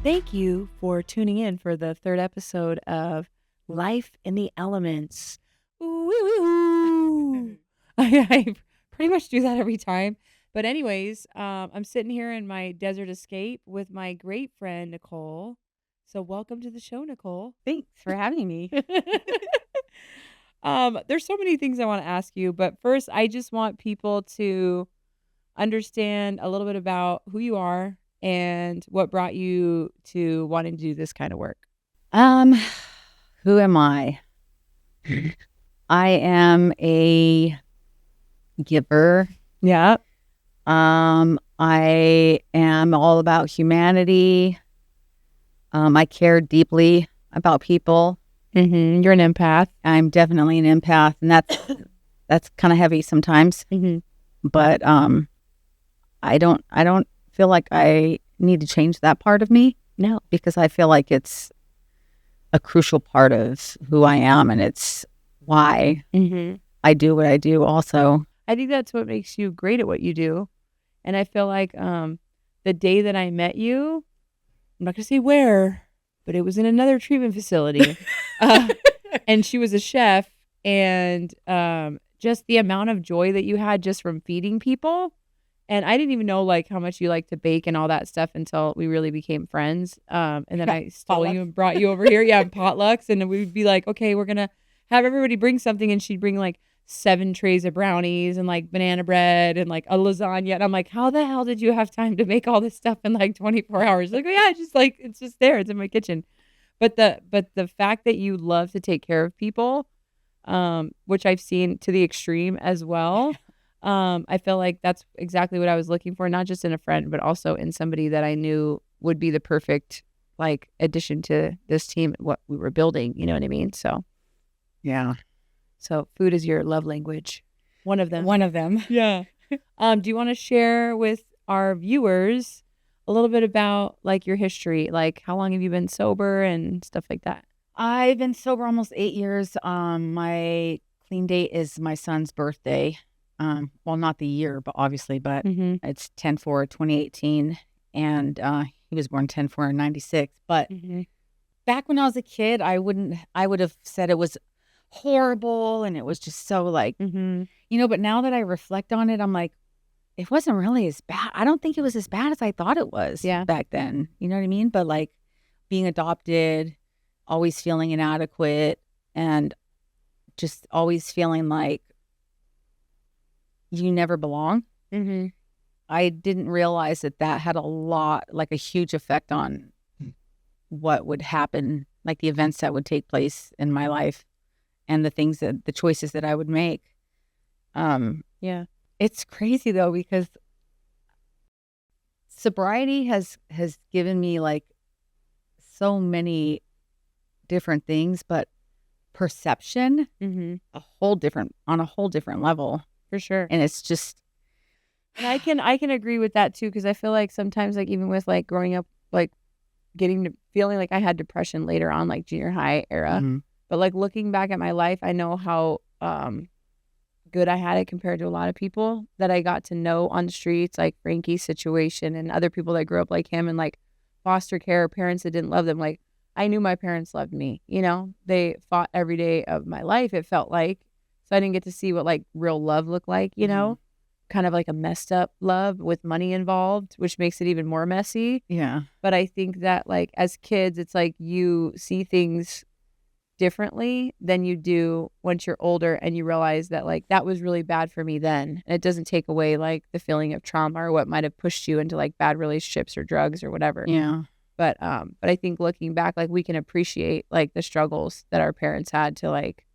Thank you for tuning in for the third episode of Life in the Elements. Ooh. I pretty much do that every time. But anyways, I'm sitting here in my desert escape with my great friend, Nicole. So welcome to the show, Nicole. Thanks for having me. There's so many things I want to ask you, but first I just want people to understand a little bit about who you are and what brought you to wanting to do this kind of work. Who am I? I am a giver. Yeah. I am all about humanity. I care deeply about people. Mm-hmm. You're an empath. I'm definitely an empath, and that's kind of heavy sometimes. Mm-hmm. But I don't feel like I need to change that part of me. No. Because I feel like it's a crucial part of who I am, and it's why I do what I do also. I think that's what makes you great at what you do. And I feel like the day that I met you, I'm not going to say where, but it was in another treatment facility. And she was a chef, and just the amount of joy that you had just from feeding people. And I didn't even know like how much you like to bake and all that stuff until we really became friends. And then I stole you and brought you over here. Yeah, potlucks. And we'd be like, okay, we're going to have everybody bring something. And she'd bring like 7 trays of brownies and like banana bread and like a lasagna. And I'm like, how the hell did you have time to make all this stuff in like 24 hours? Like, yeah, just like, it's just there. It's in my kitchen. But the fact that you love to take care of people, which I've seen to the extreme as well. I feel like that's exactly what I was looking for, not just in a friend, but also in somebody that I knew would be the perfect like addition to this team, what we were building. You know what I mean? So, yeah. So food is your love language. One of them. Yeah. Do you want to share with our viewers a little bit about like your history? Like how long have you been sober and stuff like that? I've been sober almost 8 years. My clean date is my son's birthday. Well, not the year, but obviously, but it's 10/4/2018, and he was born 10/4/96. But back when I was a kid, I would have said it was horrible, and it was just so like, but now that I reflect on it, I'm like, it wasn't really as bad. I don't think it was as bad as I thought it was back then. You know what I mean? But like being adopted, always feeling inadequate, and just always feeling like you never belong. I didn't realize that had a huge effect on what would happen, like the events that would take place in my life and the choices that I would make. Yeah. It's crazy though, because sobriety has given me like so many different things, but perception, on a whole different level. For sure. And it's just, and I can agree with that too, because I feel like sometimes like even with like growing up, like feeling like I had depression later on, like junior high era, but like looking back at my life, I know how good I had it compared to a lot of people that I got to know on the streets, like Frankie's situation and other people that grew up like him and like foster care, parents that didn't love them. Like I knew my parents loved me, they fought every day of my life, it felt like. So I didn't get to see what like real love looked like, kind of like a messed up love with money involved, which makes it even more messy. Yeah. But I think that like as kids, it's like you see things differently than you do once you're older and you realize that like that was really bad for me then. And it doesn't take away like the feeling of trauma or what might have pushed you into like bad relationships or drugs or whatever. Yeah. But I think looking back, like we can appreciate like the struggles that our parents had to like,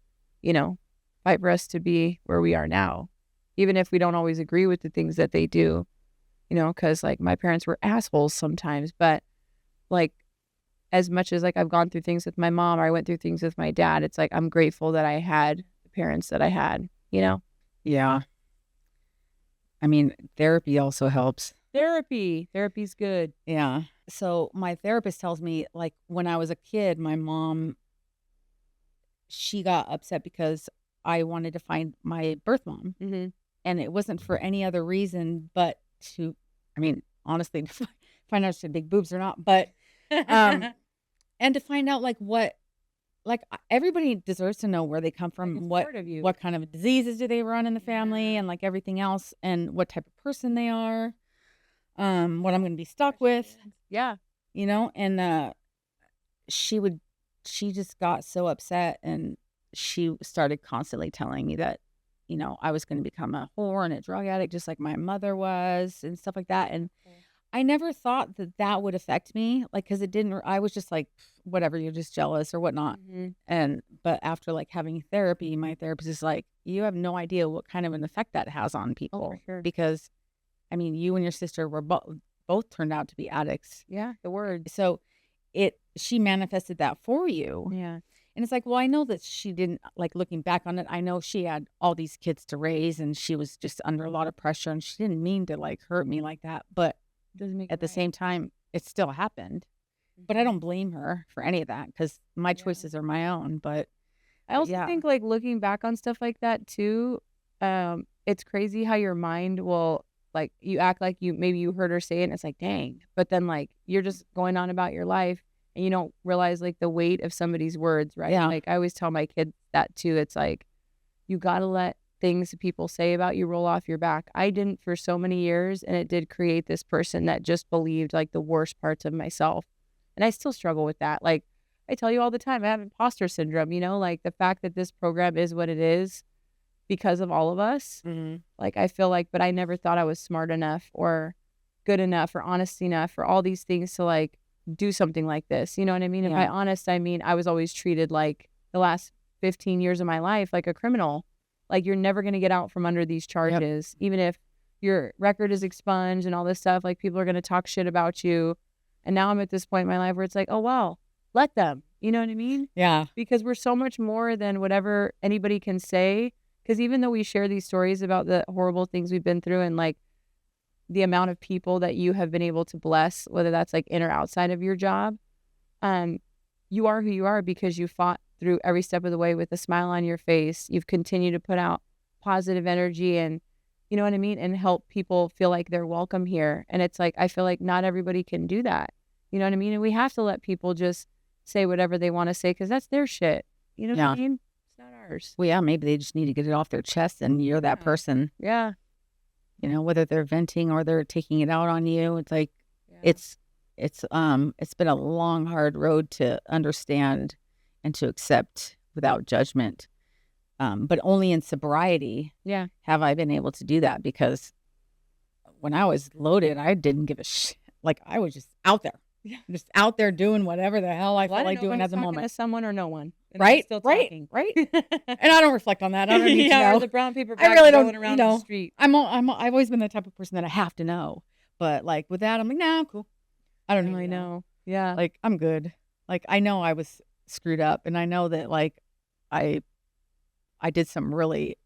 fight for us to be where we are now, even if we don't always agree with the things that they do, because like my parents were assholes sometimes, but like as much as like I've gone through things with my mom or I went through things with my dad, it's like I'm grateful that I had the parents that I had, Yeah. I mean, therapy also helps. Therapy's good. Yeah. So my therapist tells me like when I was a kid, my mom, she got upset because I wanted to find my birth mom. And it wasn't for any other reason but honestly, to find out she had big boobs or not. But And to find out like what, like everybody deserves to know where they come from, It's what part of you. what kind of diseases do they run in the family, and like everything else, and what type of person they are, what I'm going to be stuck with, Yeah. and she just got so upset, and she started constantly telling me that, I was going to become a whore and a drug addict, just like my mother was, and stuff like that. And I never thought that that would affect me, like, because it didn't. I was just like, whatever, you're just jealous or whatnot. But after like having therapy, my therapist is like, you have no idea what kind of an effect that has on people. for sure. Because, I mean, you and your sister were both turned out to be addicts. Yeah, the word. So she manifested that for you. Yeah. And it's like, well, I know that she didn't, like, looking back on it, I know she had all these kids to raise and she was just under a lot of pressure and she didn't mean to like hurt me like that. But Doesn't make at the same time, it still happened. But I don't blame her for any of that because my choices are my own. But I also think like looking back on stuff like that too, it's crazy how your mind will, like, you act like maybe you heard her say it and it's like, dang. But then like you're just going on about your life and you don't realize like the weight of somebody's words, right? Yeah. Like I always tell my kids that too. It's like, you got to let things people say about you roll off your back. I didn't for so many years, and it did create this person that just believed like the worst parts of myself. And I still struggle with that. Like I tell you all the time, I have imposter syndrome, like the fact that this program is what it is because of all of us. Like I feel like, but I never thought I was smart enough or good enough or honest enough or all these things to like do something like this. You know what I mean? And by honest, I mean, I was always treated like the last 15 years of my life like a criminal. Like you're never going to get out from under these charges. Even if your record is expunged and all this stuff, like people are going to talk shit about you. And now I'm at this point in my life where it's like, oh, well, let them. You know what I mean? Yeah. Because we're so much more than whatever anybody can say. Because even though we share these stories about the horrible things we've been through and like the amount of people that you have been able to bless, whether that's like in or outside of your job, you are who you are because you fought through every step of the way with a smile on your face. You've continued to put out positive energy and, you know what I mean? And help people feel like they're welcome here. And it's like, I feel like not everybody can do that. You know what I mean? And we have to let people just say whatever they want to say because that's their shit. You know what I mean? It's not ours. Well, yeah, maybe they just need to get it off their chest and you're that person. Yeah. Whether they're venting or they're taking it out on you. It's like, it's been a long, hard road to understand and to accept without judgment. But only in sobriety have I been able to do that because when I was loaded, I didn't give a shit. Like I was just out there. Just out there doing whatever the hell I felt like doing at the moment. To someone or no one. Right? Still talking. Right. And I don't reflect on that. I don't need to know. Or the brown paper bag I really don't, going around the street. I've always been the type of person that I have to know. But like with that, I'm like, nah, I'm cool. I don't really know. Yeah. Like I'm good. Like I know I was screwed up and I know that like I did some really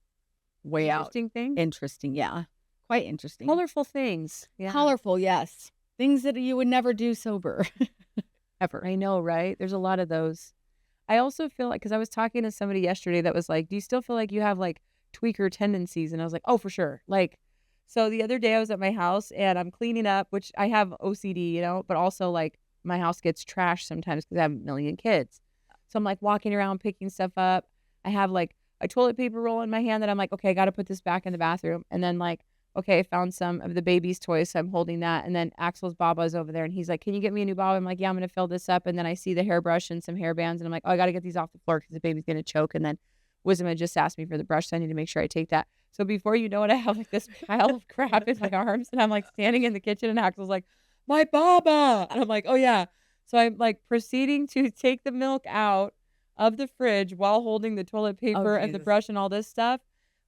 way interesting things. Interesting. Yeah. Quite interesting. Colorful things. Yeah. Colorful. Yes. Things that you would never do sober. Ever. I know, right? There's a lot of those. I also feel like, because I was talking to somebody yesterday that was like, do you still feel like you have like tweaker tendencies? And I was like, oh, for sure. Like, so the other day I was at my house and I'm cleaning up, which I have OCD, but also like my house gets trashed sometimes because I have a million kids. So I'm like walking around picking stuff up. I have like a toilet paper roll in my hand that I'm like, okay, I got to put this back in the bathroom. And then like, okay, I found some of the baby's toys, so I'm holding that. And then Axel's Baba's over there, and he's like, can you get me a new Baba? I'm like, yeah, I'm going to fill this up. And then I see the hairbrush and some hair bands, and I'm like, oh, I got to get these off the floor because the baby's going to choke. And then Wisdom had just asked me for the brush, so I need to make sure I take that. So before you know it, I have like this pile of crap in my arms, and I'm like standing in the kitchen, and Axel's like, my Baba! And I'm like, oh, yeah. So I'm like proceeding to take the milk out of the fridge while holding the toilet paper and the brush and all this stuff.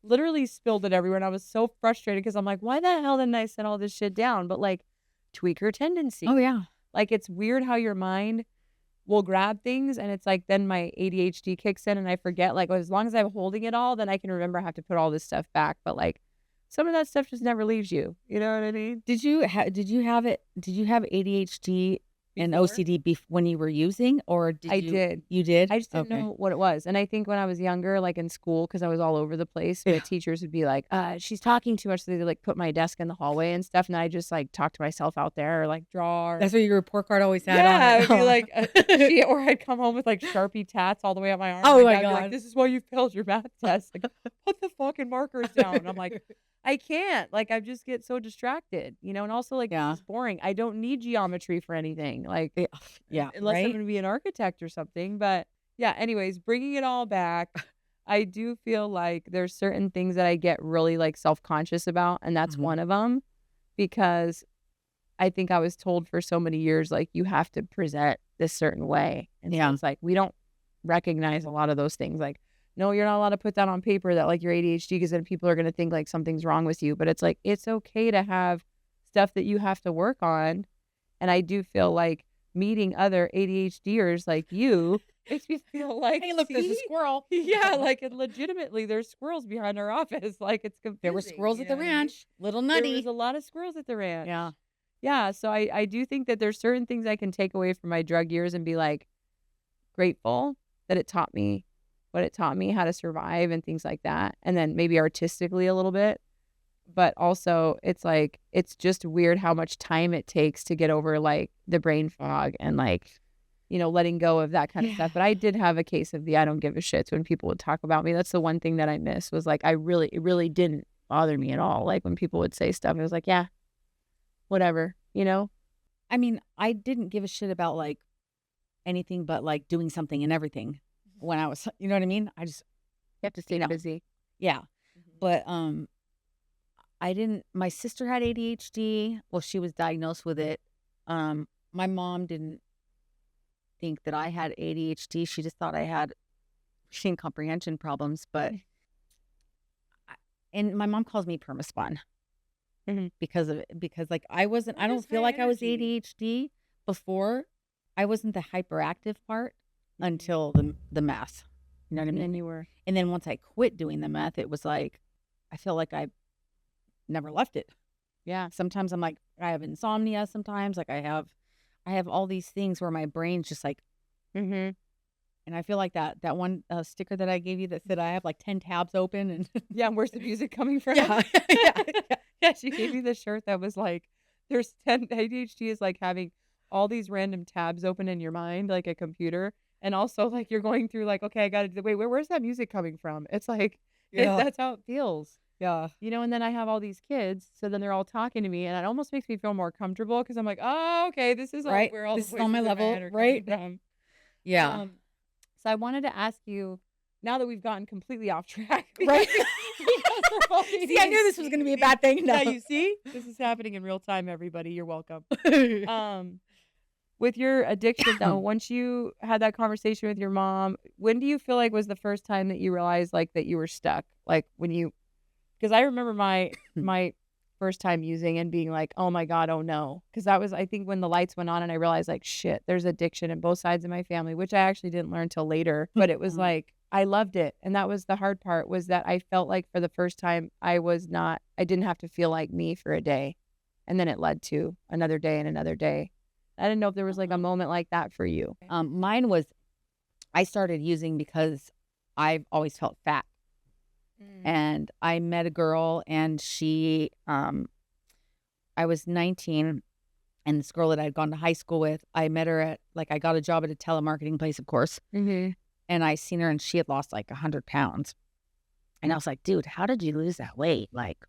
Literally spilled it everywhere, and I was so frustrated because I'm like, why the hell didn't I set all this shit down? But like, tweaker tendency. Oh yeah, like it's weird how your mind will grab things, and it's like then my ADHD kicks in, and I forget. Like as long as I'm holding it all, then I can remember I have to put all this stuff back. But like, some of that stuff just never leaves you. You know what I mean? Did you have ADHD and OCD when you were using, or did I did. You did? I just didn't know what it was. And I think when I was younger, like in school, because I was all over the place, the teachers would be like, she's talking too much. So they'd like put my desk in the hallway and stuff. And I just like talk to myself out there or like draw. That's what your report card always had on Yeah, it. it would be like, or I'd come home with like Sharpie tats all the way up my arm. Oh my I'd be God. like, this is why you failed your math test. Like, put the fucking markers down. And I'm like, I can't. Like, I just get so distracted, you know? And also, like, it's boring. I don't need geometry for anything. Like, unless I'm going to be an architect or something. But yeah, anyways, bringing it all back, I do feel like there's certain things that I get really like self-conscious about. And that's one of them, because I think I was told for so many years, like, you have to present this certain way. And so it's like, we don't recognize a lot of those things. Like, no, you're not allowed to put that on paper that like you're ADHD, because then people are going to think like something's wrong with you. But it's like, it's okay to have stuff that you have to work on. And I do feel like meeting other ADHDers like you makes me feel like, hey, look, there's a squirrel. Yeah, like, and legitimately, there's squirrels behind our office. Like, it's confusing. There were squirrels at the ranch. Little nutty. There was a lot of squirrels at the ranch. Yeah. Yeah, so I do think that there's certain things I can take away from my drug years and be like grateful that it taught me what it taught me, how to survive and things like that. And then maybe artistically a little bit. But also it's like, it's just weird how much time it takes to get over like the brain fog and like, you know, letting go of that kind of stuff. But I did have a case of the I don't give a shit when people would talk about me. That's the one thing that I miss, was like, it really didn't bother me at all. Like when people would say stuff, it was like, yeah, whatever, you know? I mean, I didn't give a shit about like anything but like doing something and everything when I was, you know what I mean? I just, you have to stay busy. Yeah. But I didn't, my sister had ADHD. Well, she was diagnosed with it. My mom didn't think that I had ADHD. She just thought I had machine comprehension problems. But, and my mom calls me permaspun because of it, because like I don't feel like I was ADHD before. I wasn't the hyperactive part until the meth. You know what I mean? And you were. And then once I quit doing the meth, it was like, I feel like I never left it. Yeah. Sometimes I'm like, I have insomnia sometimes. Like I have all these things where my brain's just like, and I feel like that one sticker that I gave you that said I have like 10 tabs open and yeah, where's the music coming from? Yeah. Yeah, she gave me the shirt that was like, there's 10, ADHD is like having all these random tabs open in your mind, like a computer. And also like you're going through like, okay, I got to wait, where's that music coming from? It's like, that's how it feels. Yeah. You know, and then I have all these kids, so then they're all talking to me, and it almost makes me feel more comfortable because I'm like, oh, okay, this is right. Where all this the is on my level, right? From. Yeah. So I wanted to ask you, now that we've gotten completely off track, right? See, I knew this was going to be a bad thing. No. Yeah, you see, this is happening in real time. Everybody, you're welcome. With your addiction, though, once you had that conversation with your mom, when do you feel like was the first time that you realized like that you were stuck? Like when you. Because I remember my first time using and being like, oh my God, oh no. Because that was, I think, when the lights went on and I realized like, shit, there's addiction in both sides of my family, which I actually didn't learn till later. But it was like, I loved it. And that was the hard part, was that I felt like for the first time, I didn't have to feel like me for a day. And then it led to another day and another day. I didn't know if there was like a moment like that for you. Mine was, I started using because I've always felt fat. And I met a girl and she, I was 19 and this girl that I'd gone to high school with, I met her at, like, I got a job at a telemarketing place, of course. And I seen her and she had lost like 100 pounds. And I was like, dude, how did you lose that weight? Like,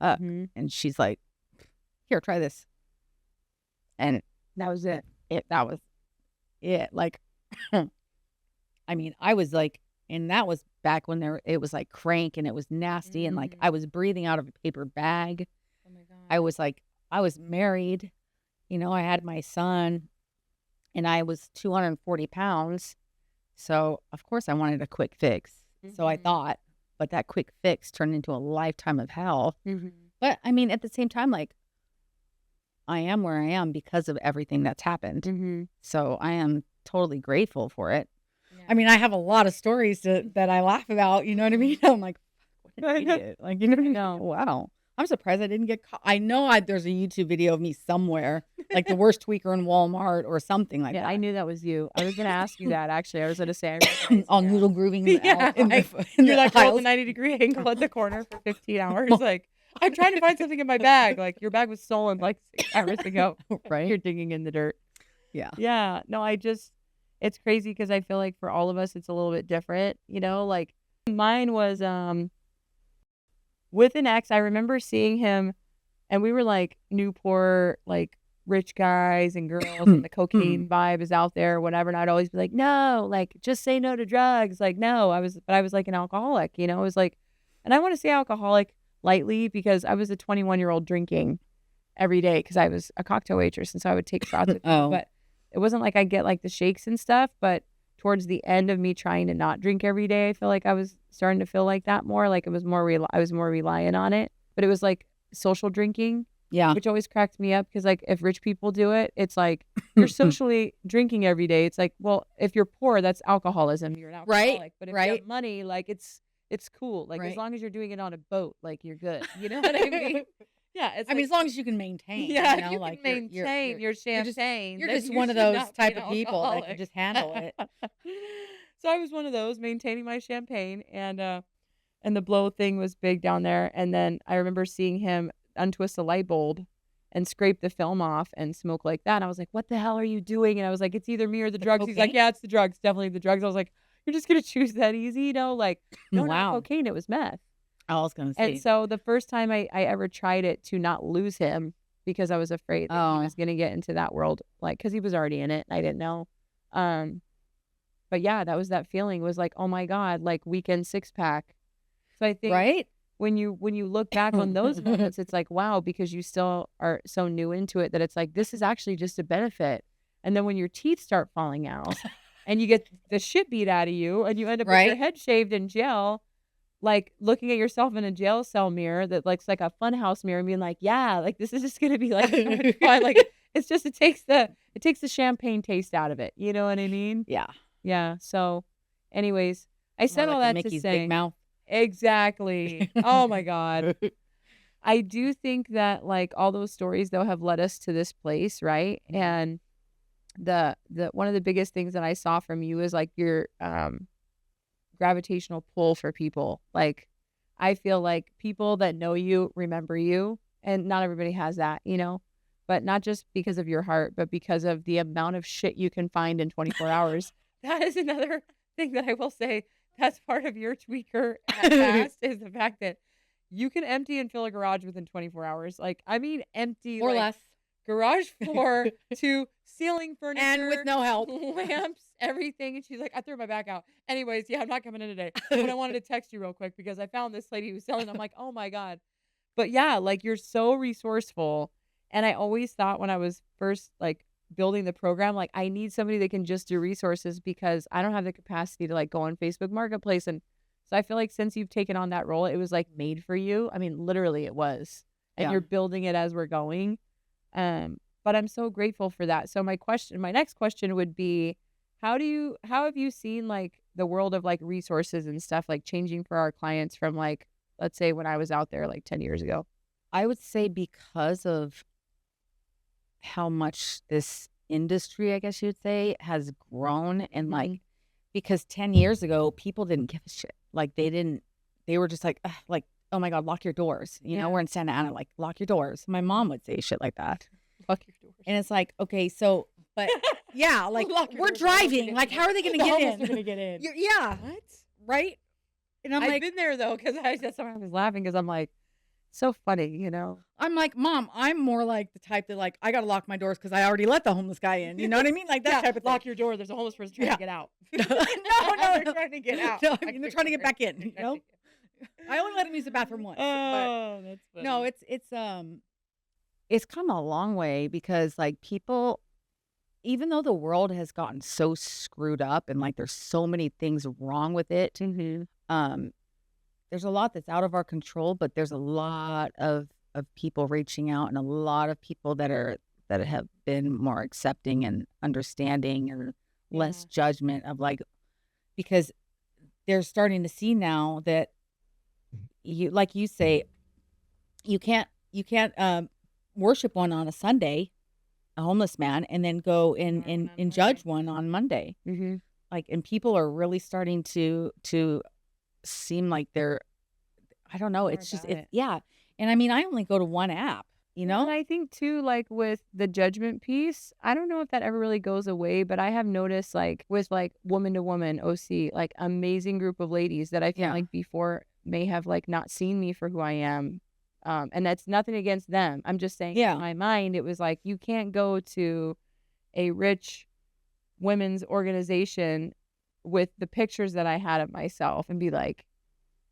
and she's like, here, try this. And that was it. That was it. Like, I mean, I was like, and that was back when it was like crank and it was nasty. And like, I was breathing out of a paper bag. Oh my God. I was married, you know, I had my son and I was 240 pounds. So of course I wanted a quick fix. So I thought, but that quick fix turned into a lifetime of hell. But I mean, at the same time, like, I am where I am because of everything that's happened. So I am totally grateful for it. I mean, I have a lot of stories that I laugh about, you know what I mean? I'm like, what an idiot. Like, you know what I mean? Wow. I'm surprised I didn't get caught. I know there's a YouTube video of me somewhere, like the worst tweaker in Walmart or something like Yeah, that. I knew that was you. I was gonna ask you that actually. I was gonna say I recognize All you noodle now. grooving in the, Yeah, in like, the, in you're the that girl at the aisles. 90-degree angle at the corner for 15 hours. Like, I'm trying to find something in my bag. Like, your bag was stolen like 6 hours ago. You're Right? digging in the dirt. Yeah. Yeah. No, it's crazy because I feel like for all of us, it's a little bit different. Like mine was with an ex. I remember seeing him, and we were like Newport, like rich guys and girls, and the cocaine vibe is out there, whatever. And I'd always be like, no, like just say no to drugs. Like, no, I was like an alcoholic, it was like, and I want to say alcoholic lightly because I was a 21-year-old drinking every day because I was a cocktail waitress. And so I would take shots with people, but it wasn't like I'd get like the shakes and stuff. But towards the end of me trying to not drink every day, I feel like I was starting to feel like that more. Like it was more, I was more reliant on it, but it was like social drinking. Yeah. Which always cracked me up because, like, if rich people do it, it's like you're socially drinking every day. It's like, well, if you're poor, that's alcoholism. You're an alcoholic. Right. But if you Right. have money, like, it's cool. Like, as Right. long as you're doing it on a boat, like, you're good. You know what I mean? Yeah. It's I mean, like, as long as you can maintain. yeah, You know, you like can maintain your champagne. You're then just you one of should those not be type an of people that can alcoholic. just handle it. So I was one of those maintaining my champagne, and the blow thing was big down there. And then I remember seeing him untwist a light bulb and scrape the film off and smoke like that. And I was like, what the hell are you doing? And I was like, it's either me or the drugs. He's like, cocaine? yeah, it's the drugs. Definitely the drugs. I was like, you're just going to choose that easy? Like, no, not Wow. cocaine. It was meth. I was going to And say. so the first time I ever tried it to not lose him because I was afraid that he was going to get into that world, like, because he was already in it and I didn't know. But yeah, that was that feeling was like, oh my God, like weekend six pack. So I think Right? when you look back on those moments, it's like, wow, because you still are so new into it that it's like, this is actually just a benefit. And then when your teeth start falling out and you get the shit beat out of you and you end up with your head shaved in jail, like looking at yourself in a jail cell mirror that looks like a funhouse mirror and being like, yeah, like this is just going to be like so much fun. Like it's just, it takes the champagne taste out of it. You know what I mean? Yeah. Yeah. So anyways, I said all that to Mickey's say. big mouth. Exactly. Oh my God. I do think that like all those stories though have led us to this place, right? And the one of the biggest things that I saw from you is like your gravitational pull for people. Like I feel like people that know you remember you, and not everybody has that, but not just because of your heart, but because of the amount of shit you can find in 24 hours. That is another thing that I will say. That's part of your tweaker at past is the fact that you can empty and fill a garage within 24 hours. Like, I mean, empty Or like, less. Garage floor to ceiling furniture. And with no help. Lamps, everything. And she's like, I threw my back out. Anyways, yeah, I'm not coming in today. But I wanted to text you real quick because I found this lady who was selling. I'm like, oh my God. But yeah, like you're so resourceful. And I always thought when I was first like building the program, like I need somebody that can just do resources because I don't have the capacity to like go on Facebook Marketplace. And so I feel like since you've taken on that role, it was like made for you. I mean, literally it was, and you're building it as we're going. But I'm so grateful for that. So my next question would be, how have you seen like the world of like resources and stuff like changing for our clients from like, let's say when I was out there like 10 years ago? I would say because of how much this industry, I guess you'd say, has grown and like, because 10 years ago, people didn't give a shit. Like they were just like, oh my God, lock your doors. We're in Santa Ana, like lock your doors. My mom would say shit like that. Lock your doors. And it's like, okay, so, but yeah, like we're driving. Like, how are they going to get in? They're going to get in. Yeah. What? Right? And I've been there though, because I was laughing because I'm like, so funny, I'm like, Mom, I'm more like the type that like, I got to lock my doors because I already let the homeless guy in. You know what I mean? Like that type of thing. Lock your door. There's a homeless person trying to get out. No, they're trying to get out. No, I mean, they're trying to get back in. I only let him use the bathroom once. Oh, that's funny. No, it's come a long way because like people, even though the world has gotten so screwed up and like there's so many things wrong with it, there's a lot that's out of our control, but there's a lot of people reaching out and a lot of people that have been more accepting and understanding and less judgment of like, because they're starting to see now that you, like you say, you can't worship one on a Sunday, a homeless man, and then go and judge one on Monday. Mm-hmm. Like, and people are really starting to seem like they're, I don't know. More It's just, about it's, it. yeah. And I mean, I only go to one app, you Well, and know? I think too, like with the judgment piece, I don't know if that ever really goes away, but I have noticed like with like woman to woman OC, like amazing group of ladies that I feel Yeah. like before may have like not seen me for who I am. And that's nothing against them. I'm just saying Yeah. in my mind, it was like you can't go to a rich women's organization with the pictures that I had of myself and be like,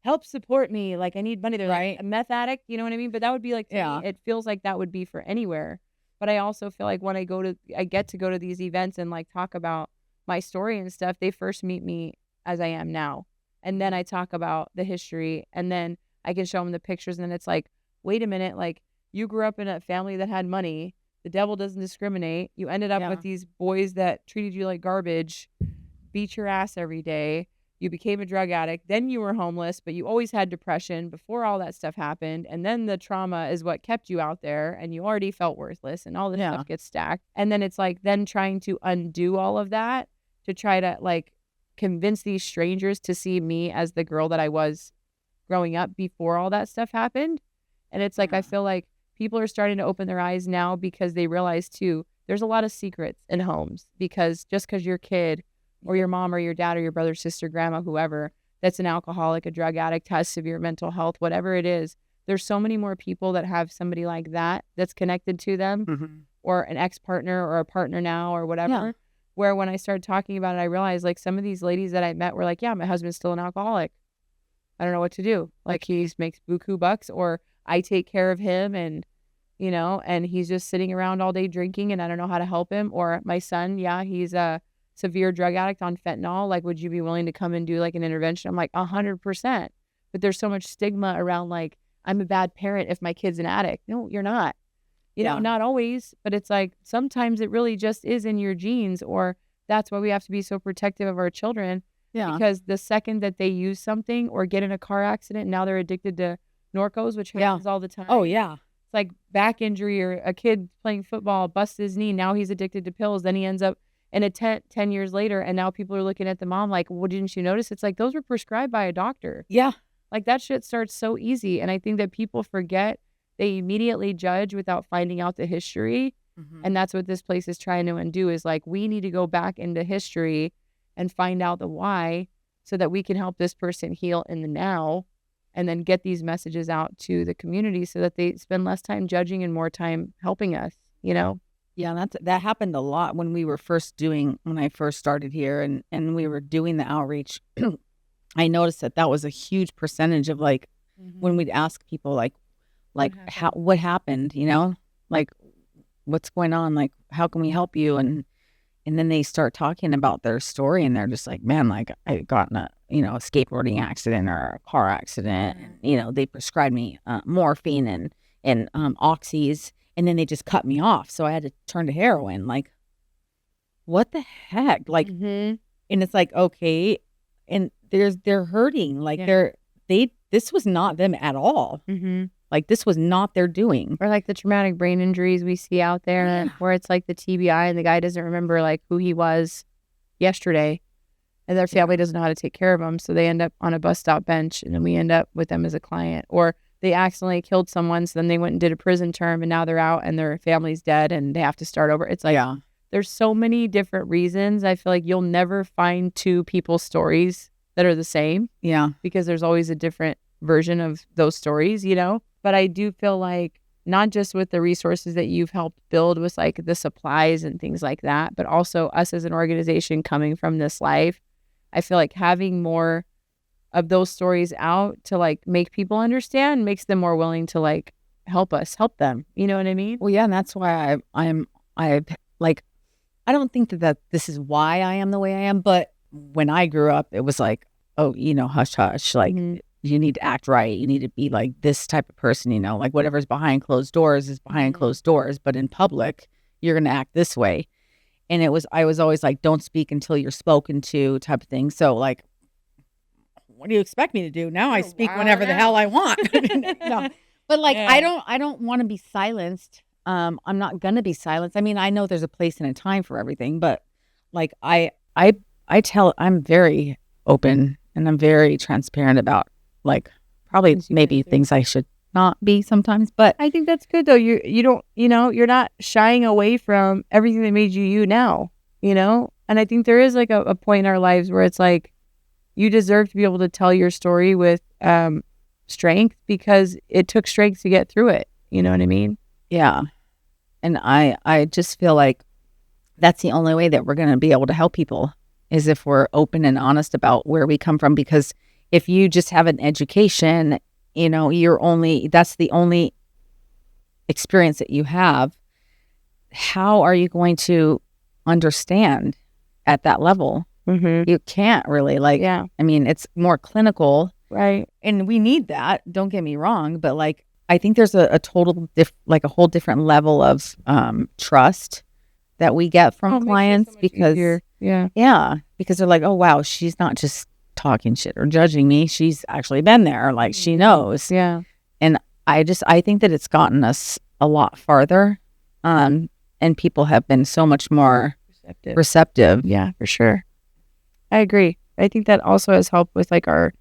help support me. Like I need money. They're Right. like a meth addict, you know what I mean? But that would be like, to Yeah. me, it feels like that would be for anywhere. But I also feel like when I get to go to these events and like talk about my story and stuff, they first meet me as I am now. And then I talk about the history and then I can show them the pictures. And then it's like, wait a minute, like you grew up in a family that had money. The devil doesn't discriminate. You ended up Yeah. with these boys that treated you like garbage, beat your ass every day. You became a drug addict. Then you were homeless, but you always had depression before all that stuff happened. And then the trauma is what kept you out there and you already felt worthless and all this Yeah. stuff gets stacked. And then it's like then trying to undo all of that to try to like convince these strangers to see me as the girl that I was growing up before all that stuff happened. And it's like, I feel like people are starting to open their eyes now because they realize too, there's a lot of secrets in homes because just because your kid or your mom or your dad or your brother, sister, grandma, whoever, that's an alcoholic, a drug addict, has severe mental health, whatever it is, there's so many more people that have somebody like that that's connected to them Mm-hmm. or an ex-partner or a partner now or whatever. Yeah. Where when I started talking about it, I realized like some of these ladies that I met were like, yeah, my husband's still an alcoholic. I don't know what to do. Like he makes buku bucks or I take care of him and, you know, and he's just sitting around all day drinking and I don't know how to help him. Or my son, yeah, he's a severe drug addict on fentanyl. Like, would you be willing to come and do like an intervention? I'm like 100%. But there's so much stigma around like, I'm a bad parent if my kid's an addict. No, you're not. You know, Yeah. not always, but it's like sometimes it really just is in your genes, or that's why we have to be so protective of our children. Yeah. Because the second that they use something or get in a car accident, now they're addicted to Norcos, which happens all the time. Oh, yeah. It's like back injury or a kid playing football busts his knee. Now he's addicted to pills. Then he ends up in a tent 10 years later. And now people are looking at the mom like, well, didn't you notice? It's like those were prescribed by a doctor. Yeah. Like that shit starts so easy. And I think that people forget. They immediately judge without finding out the history. Mm-hmm. And that's what this place is trying to undo is like, we need to go back into history and find out the why so that we can help this person heal in the now and then get these messages out to the community so that they spend less time judging and more time helping us, you know? Yeah, that happened a lot when I first started here and we were doing the outreach. I noticed that was a huge percentage of like when we'd ask people like what happened, you know, like what's going on, like how can we help you, and then they start talking about their story and they're just like, man, like I got in a skateboarding accident or a car accident, and you know they prescribed me morphine and oxys, and then they just cut me off, so I had to turn to heroin. Like, what the heck? Like, and it's like, okay, and they're hurting, like this was not them at all. Like this was not their doing. Or like the traumatic brain injuries we see out there where it's like the TBI and the guy doesn't remember like who he was yesterday and their family doesn't know how to take care of them. So they end up on a bus stop bench and then we end up with them as a client. Or they accidentally killed someone. So then they went and did a prison term and now they're out and their family's dead and they have to start over. It's like, there's so many different reasons. I feel like you'll never find two people's stories that are the same. Yeah. Because there's always a different version of those stories, you know? But I do feel like not just with the resources that you've helped build with like the supplies and things like that, but also us as an organization coming from this life, I feel like having more of those stories out to like make people understand makes them more willing to like help them. You know what I mean? Well, yeah. And that's why I don't think that this is why I am the way I am. But when I grew up, it was like, oh, you know, hush, hush, like, you need to act right. You need to be like this type of person, you know, like whatever's behind closed doors is behind closed doors. But in public, you're going to act this way. And I was always like, don't speak until you're spoken to type of thing. So like, what do you expect me to do? Now I speak whenever the hell I want. No. But like, Yeah. I don't want to be silenced. I'm not gonna be silenced. I mean, I know there's a place and a time for everything, but like, I'm very open and I'm very transparent about like probably Things you maybe went through. things I should not be sometimes, but I think that's good though. You don't, you're not shying away from everything that made you now, And I think there is like a point in our lives where it's like you deserve to be able to tell your story with strength because it took strength to get through it. You know what I mean? yeah. And I just feel like that's the only way that we're going to be able to help people is if we're open and honest about where we come from. Because if you just have an education, that's the only experience that you have. How are you going to understand at that level? Mm-hmm. You can't really I mean, it's more clinical. Right. And we need that. Don't get me wrong. But like, I think there's a whole different level of trust that we get from clients because because they're like, oh wow, she's not just talking shit or judging me. She's actually been there. Like she knows. Yeah. And I think that it's gotten us a lot farther. And people have been so much more receptive. Yeah, for sure. I agree. I think that also has helped with like our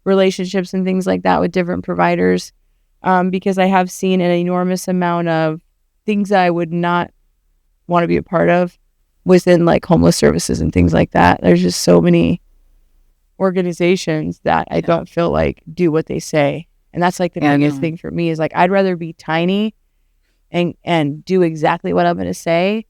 relationships and things like that with different providers. Because I have seen an enormous amount of things that I would not want to be a part of within like homeless services and things like that. There's just so many organizations that I don't feel like do what they say. And that's like the biggest thing for me is like, I'd rather be tiny and do exactly what I'm going to say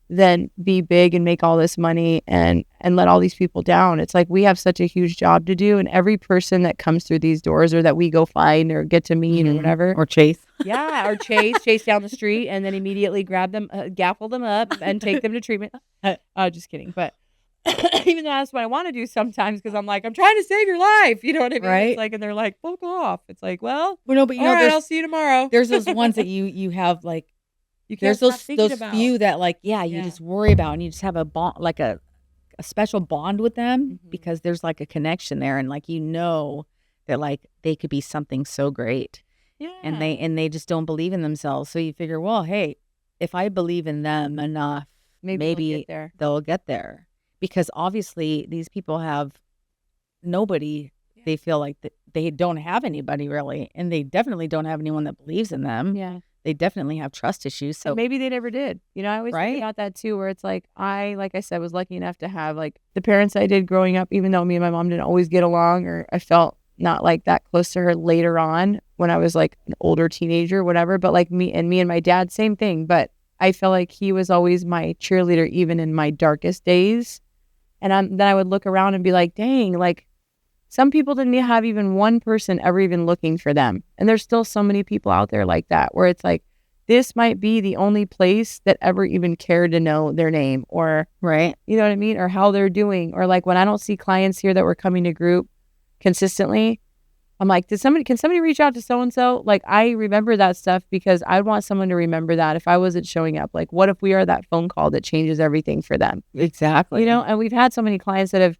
than be big and make all this money and let all these people down. It's like we have such a huge job to do, and every person that comes through these doors or that we go find or get to meet or whatever. Or chase. Yeah, or chase down the street and then immediately grab them, gaffle them up and take them to treatment. Just kidding. But even though that's what I want to do sometimes because I'm like, I'm trying to save your life. You know what I mean? Right. It's like, and they're like, fuck off. It's like, well, no, but all right, I'll see you tomorrow. There's those ones that you have like, there's those few that like, you just worry about and you just have a bond, like a special bond with them because there's like a connection there. And like, that like they could be something so great. Yeah. And they just don't believe in themselves. So you figure, well, hey, if I believe in them enough, maybe they'll get there. Because obviously these people have nobody. Yeah. They feel like they don't have anybody really. And they definitely don't have anyone that believes in them. Yeah. They definitely have trust issues. So maybe they never did. I always think about that too, where it's like I said, was lucky enough to have like the parents I did growing up, even though me and my mom didn't always get along or I felt not like that close to her later on when I was like an older teenager, whatever. But like me and my dad, same thing. But I felt like he was always my cheerleader, even in my darkest days. And then I would look around and be like, dang, like some people didn't have even one person ever even looking for them. And there's still so many people out there like that, where it's like, this might be the only place that ever even cared to know their name or, right. You know what I mean? Or how they're doing. Or like when I don't see clients here that were coming to group consistently, I'm like, can somebody reach out to so-and-so? Like, I remember that stuff because I'd want someone to remember that if I wasn't showing up. Like, what if we are that phone call that changes everything for them? Exactly. And we've had so many clients that have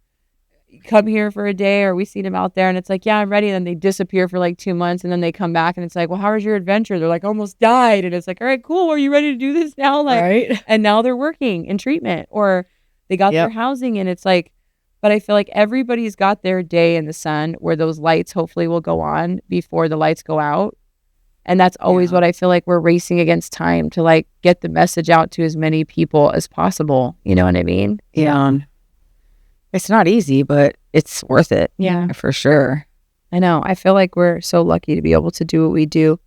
come here for a day or we seen them out there and it's like, yeah, I'm ready. And then they disappear for like 2 months and then they come back and it's like, well, how was your adventure? They're like, almost died. And it's like, all right, cool. Are you ready to do this now? Like, right. And now they're working in treatment or they got their housing and it's like, but I feel like everybody's got their day in the sun where those lights hopefully will go on before the lights go out. And that's always what I feel like we're racing against time to like get the message out to as many people as possible. You know what I mean? Yeah. It's not easy, but it's worth it. Yeah, for sure. I know. I feel like we're so lucky to be able to do what we do.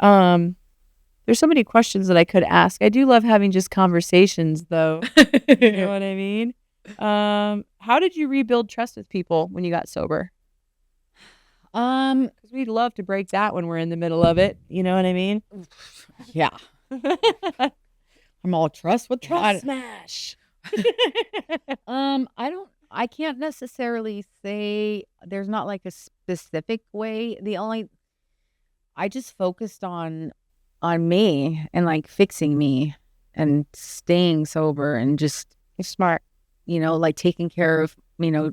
There's so many questions that I could ask. I do love having just conversations though. You know what I mean? How did you rebuild trust with people when you got sober? Because we'd love to break that when we're in the middle of it. You know what I mean? Yeah. I'm all trust smash. I can't necessarily say there's not like a specific way. I just focused on me and like fixing me and staying sober and just smart, like taking care of,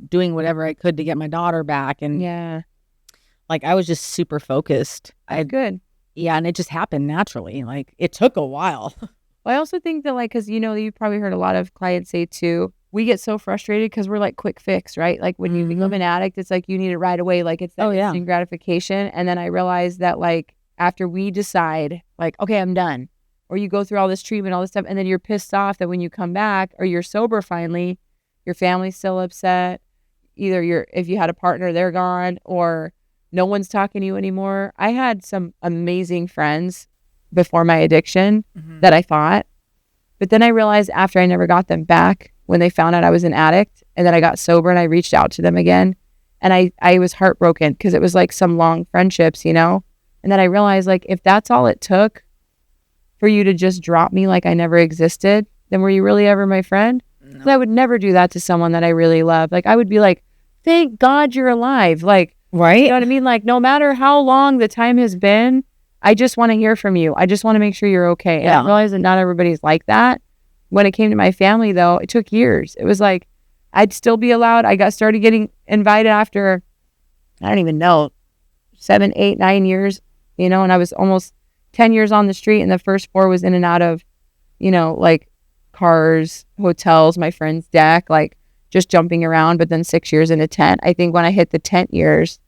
doing whatever I could to get my daughter back. And like, I was just super focused. Good. Yeah, and it just happened naturally. Like, it took a while. Well, I also think that, like, because, you've probably heard a lot of clients say too, we get so frustrated because we're like quick fix, right? Like when you become an addict, it's like you need it right away. Like it's that instant gratification. And then I realized that, like, after we decide, like, okay, I'm done, or you go through all this treatment, all this stuff, and then you're pissed off that when you come back or you're sober finally, your family's still upset. Either if you had a partner, they're gone, or no one's talking to you anymore. I had some amazing friends before my addiction that I thought, but then I realized after I never got them back when they found out I was an addict, and then I got sober and I reached out to them again, and I was heartbroken because it was like some long friendships, and then I realized, like, if that's all it took for you to just drop me like I never existed, then were you really ever my friend? No. I would never do that to someone that I really love. Like, I would be like, thank God you're alive. Like, right? You know what I mean? Like, no matter how long the time has been, I just want to hear from you. I just want to make sure you're okay. Yeah. And I realize that not everybody's like that. When it came to my family, though, it took years. It was like, I'd still be allowed. I started getting invited after, I don't even know, 7, 8, 9 years, and I was almost 10 years on the street, and the first 4 was in and out of, like cars, hotels, my friend's deck, like just jumping around. But then 6 years in a tent. I think when I hit the tent years,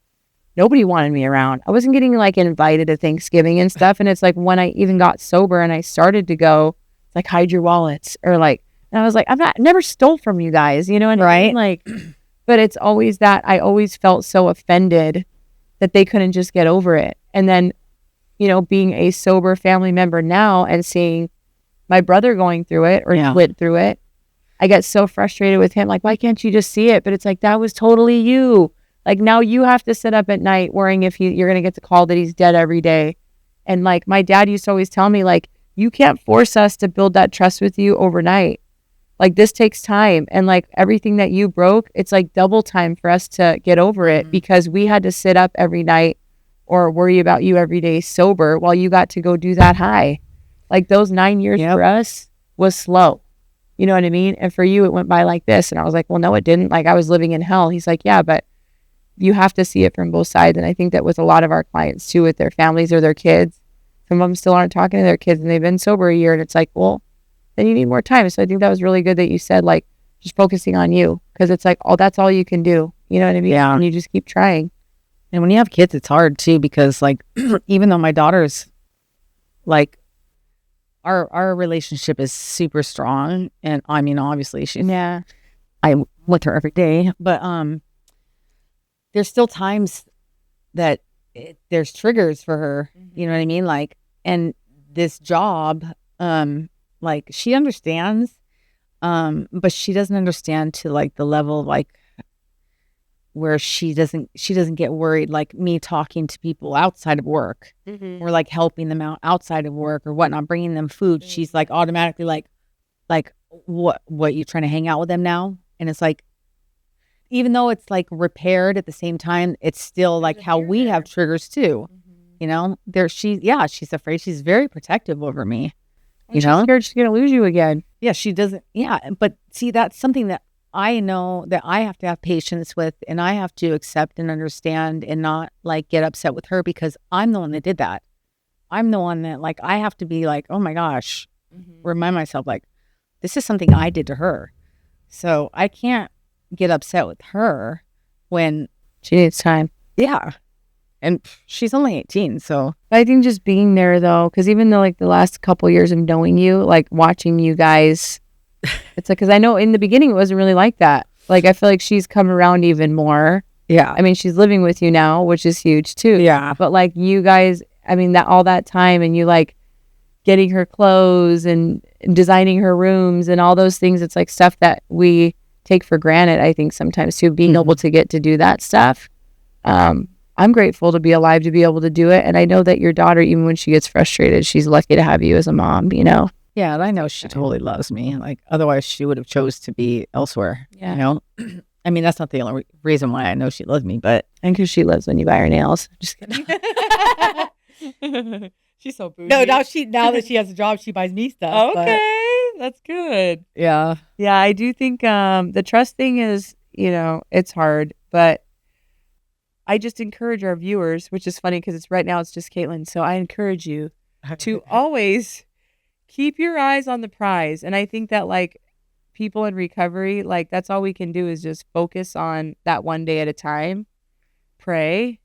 nobody wanted me around. I wasn't getting like invited to Thanksgiving and stuff. And it's like when I even got sober and I started to go, it's like, hide your wallets, or like, and I was like, never stole from you guys, what I mean? Like, but it's always that I always felt so offended that they couldn't just get over it. And then, being a sober family member now and seeing my brother going through it or went through it, I get so frustrated with him. Like, why can't you just see it? But it's like, that was totally you. Like, now you have to sit up at night worrying if you're going to get the call that he's dead every day. And like, my dad used to always tell me, like, you can't force us to build that trust with you overnight. Like, this takes time. And like, everything that you broke, it's like double time for us to get over it, because we had to sit up every night or worry about you every day sober while you got to go do that high. Like, those 9 years for us was slow. You know what I mean? And for you, it went by like this. And I was like, well, no, it didn't. Like, I was living in hell. He's like, yeah, but you have to see it from both sides. And I think that with a lot of our clients too, with their families or their kids, some of them still aren't talking to their kids and they've been sober a year, and it's like, well, then you need more time. So I think that was really good that you said, like, just focusing on you, because it's like, oh, that's all you can do. You know what I mean? Yeah. And you just keep trying. And when you have kids, it's hard too, because like, even though my daughter's like, our relationship is super strong, and I mean, obviously I'm with her every day, but there's still times that there's triggers for her. You know what I mean? Like, and this job, like, she understands, but she doesn't understand to like the level, like, where she doesn't get worried, like me talking to people outside of work, or like helping them out outside of work or whatnot, bringing them food. She's like automatically like what, you trying to hang out with them now? And it's like, even though it's like repaired at the same time, it's still like how we have triggers too. She's afraid. She's very protective over me. She's scared she's gonna lose you again. Yeah, she doesn't. Yeah, but see, that's something that I know that I have to have patience with, and I have to accept and understand, and not like get upset with her, because I'm the one that did that. I'm the one that, like, I have to be like, oh my gosh, remind myself, like, this is something I did to her. So I can't get upset with her when she needs time. Yeah. And she's only 18, so. I think just being there, though, because even though, like, the last couple years of knowing you, like, watching you guys, it's like, because I know in the beginning it wasn't really like that. Like, I feel like she's come around even more. Yeah. I mean, she's living with you now, which is huge, too. Yeah. But, like, you guys, I mean, that all that time, and you, like, getting her clothes and designing her rooms and all those things, it's like stuff that we take for granted, I think, sometimes, too, being able to get to do that stuff. I'm grateful to be alive to be able to do it. And I know that your daughter, even when she gets frustrated, she's lucky to have you as a mom, Yeah, and I know she totally loves me. Like, otherwise she would have chose to be elsewhere. Yeah. I mean, that's not the only reason why I know she loves me, but. And because she loves when you buy her nails. Just kidding. She's so bougie. No, now that she has a job, she buys me stuff. Okay, that's good. Yeah. Yeah, I do think the trust thing is, it's hard, but I just encourage our viewers, which is funny because right now it's just Caitlin. So I encourage you to always keep your eyes on the prize. And I think that like people in recovery, like that's all we can do is just focus on that one day at a time, pray,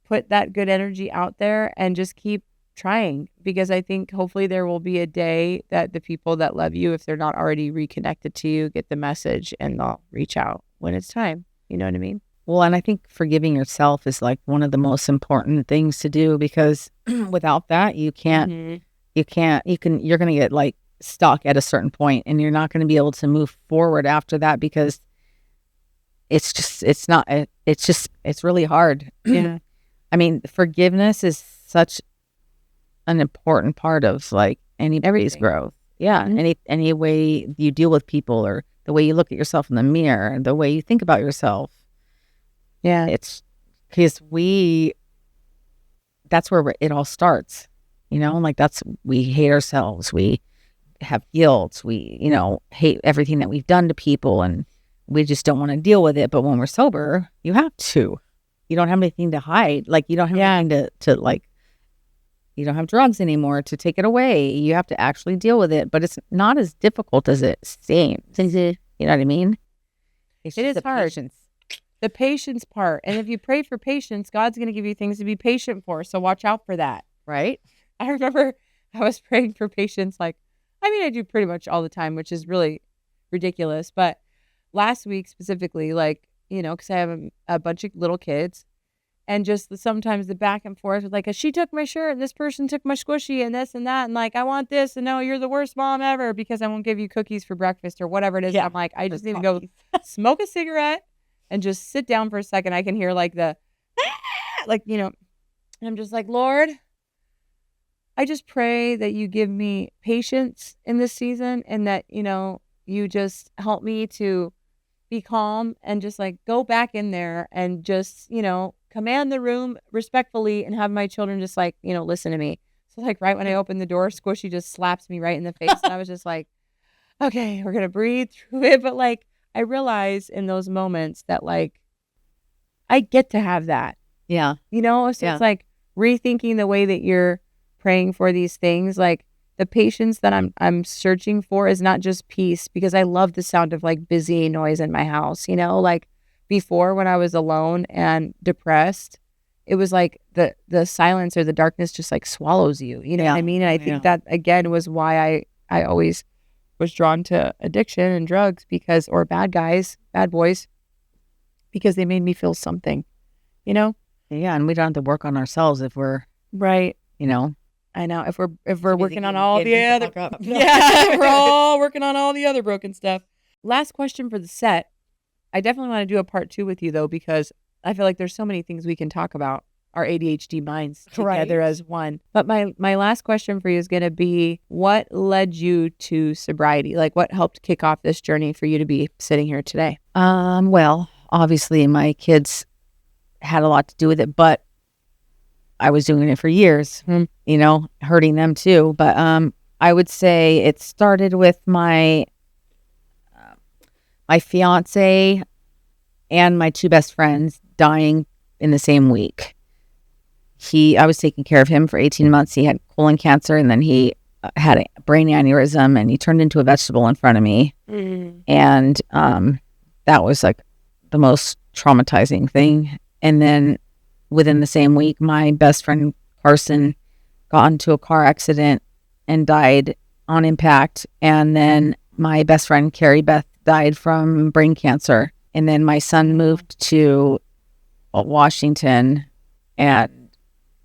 put that good energy out there and just keep trying, because I think hopefully there will be a day that the people that love you, if they're not already reconnected to you, get the message and they'll reach out when it's time. You know what I mean? Well, and I think forgiving yourself is like one of the most important things to do, because without that, you're going to get like stuck at a certain point and you're not going to be able to move forward after that, because it's really hard. Yeah. I mean, forgiveness is such an important part of like anybody's growth. Yeah. Mm-hmm. Any way you deal with people, or the way you look at yourself in the mirror, the way you think about yourself. Yeah. It's because that's where it all starts, like we hate ourselves. We have guilt. We, hate everything that we've done to people, and we just don't want to deal with it. But when we're sober, you have to. You don't have anything to hide. Like you don't have anything to like, you don't have drugs anymore to take it away. You have to actually deal with it. But it's not as difficult as it seems. You know what I mean? It is hard. Patience. The patience part. And if you pray for patience, God's going to give you things to be patient for. So watch out for that. Right? I remember I was praying for patience. I do pretty much all the time, which is really ridiculous. But last week specifically, because I have a bunch of little kids, and just sometimes the back and forth with she took my shirt and this person took my squishy and this and that. And I want this. And no, you're the worst mom ever because I won't give you cookies for breakfast or whatever it is. Yeah, I'm I just need to go smoke a cigarette and just sit down for a second. I can hear and I'm just Lord, I just pray that you give me patience in this season, and that, you just help me to be calm and just go back in there and just, command the room respectfully and have my children just listen to me. So right when I opened the door, Squishy just slaps me right in the face. And I was just okay, we're going to breathe through it. But I realize in those moments that I get to have that. Yeah. So it's rethinking the way that you're praying for these things. The patience that I'm searching for is not just peace, because I love the sound of busy noise in my house. Before, when I was alone and depressed, it was the silence or the darkness just swallows you. You know what I mean? And I think that again was why I always was drawn to addiction and drugs, or bad boys, because they made me feel something. Yeah, and we don't have to work on ourselves if we're right. I know if we're working on all the other we're all working on all the other broken stuff. Last question for the set. I definitely want to do a part 2 with you though, because I feel there's so many things we can talk about, our ADHD minds together as one. But my last question for you is going to be, what led you to sobriety? What helped kick off this journey for you to be sitting here today? Well, obviously my kids had a lot to do with it, but I was doing it for years, hurting them too. But I would say it started with my fiance and my 2 best friends dying in the same week. I was taking care of him for 18 months. He had colon cancer, and then he had a brain aneurysm, and he turned into a vegetable in front of me. Mm-hmm. And that was the most traumatizing thing. And then within the same week, my best friend Carson got into a car accident and died on impact. And then my best friend Carrie Beth died from brain cancer. And then my son moved to Washington, and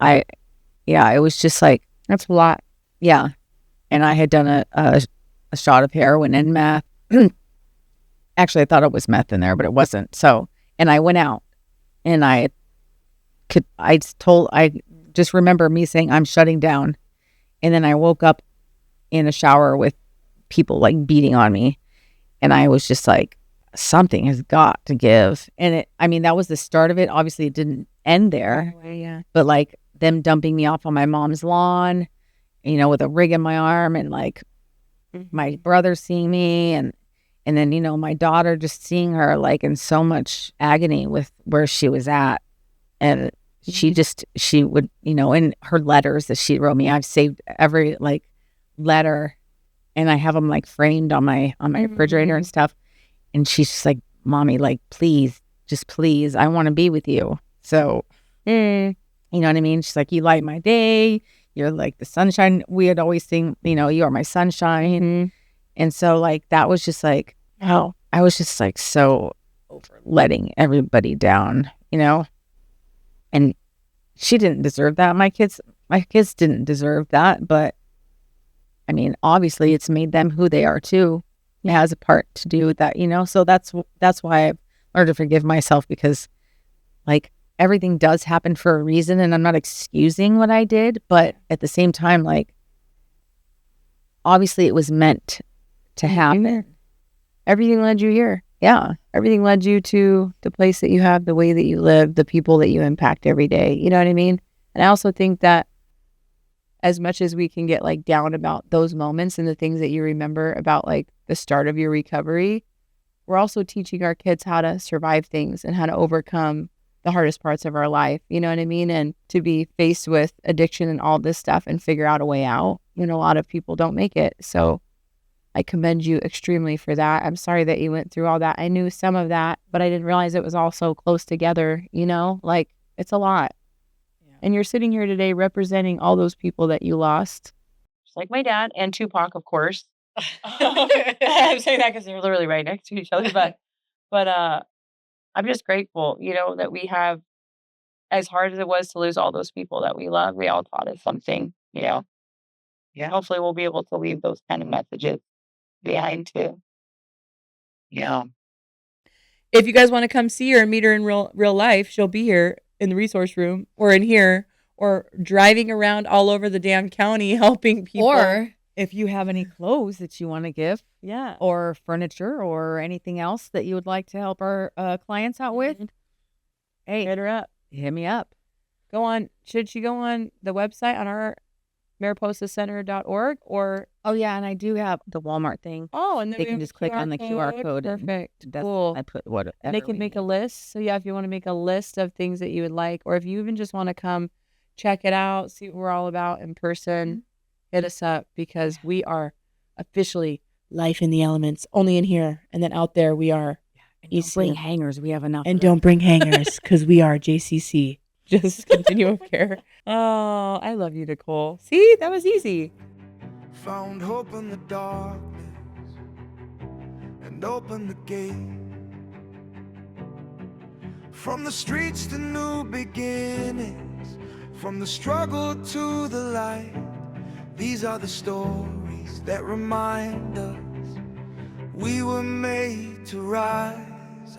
it was just that's a lot. Yeah. And I had done a shot of heroin and meth. Actually, I thought it was meth in there, but it wasn't. So, and I went out, and I just remember me saying, I'm shutting down. And then I woke up in a shower with people beating on me. And I was just something has got to give. And that was the start of it. Obviously it didn't end there, but them dumping me off on my mom's lawn, with a rig in my arm, and my brother seeing me, and then, my daughter just seeing her in so much agony with where she was at. And she would, in her letters that she wrote me, I've saved every like letter, and I have them like framed on my refrigerator and stuff. And she's just like, Mommy, like, please, just please, I want to be with you. So, you know what I mean? She's like, you light my day. You're like the sunshine. We had always sing, you are my sunshine. And so like, that was just like, oh, I was just like so over letting everybody down, and she didn't deserve that. My kids didn't deserve that, but I mean, obviously it's made them who they are too. It has a part to do with that, so that's why I've learned to forgive myself, because like everything does happen for a reason, and I'm not excusing what I did, but at the same time, like obviously it was meant to happen. Everything led you here. Yeah. Everything led you to the place that you have, the way that you live, the people that you impact every day. You know what I mean? And I also think that as much as we can get like down about those moments and the things that you remember about like the start of your recovery, we're also teaching our kids how to survive things and how to overcome the hardest parts of our life. You know what I mean? And to be faced with addiction and all this stuff and figure out a way out. A lot of people don't make it. So I commend you extremely for that. I'm sorry that you went through all that. I knew some of that, but I didn't realize it was all so close together, like it's a lot. Yeah. And you're sitting here today representing all those people that you lost. Just like my dad and Tupac, of course. I'm saying that because they're literally right next to each other, but I'm just grateful, that we have, as hard as it was to lose all those people that we love, we all taught us something, Yeah. Hopefully we'll be able to leave those kind of messages behind too. Yeah. If you guys want to come see her and meet her in real life, she'll be here in the resource room or in here or driving around all over the damn county helping people. Or if you have any clothes that you want to give, yeah, or furniture or anything else that you would like to help our clients out with, hey, hit her up. Hit me up. Should she go on the website on our mariposacenter.org or? Oh yeah, and I do have the Walmart thing. Oh, and then they can just click on the QR code. Perfect. Cool. I put whatever. And they can make a list. So yeah, if you want to make a list of things that you would like, or if you even just want to come check it out, see what we're all about in person, hit us up, because we are officially life in the elements, only in here, and then out there we are. And don't bring hangers. We have enough. And don't bring hangers, because we are JCC. Just continuum of care. Oh, I love you, Nicole. See, that was easy. Found hope in the darkness and opened the gate. From the streets to new beginnings, from the struggle to the light. These are the stories that remind us we were made to rise.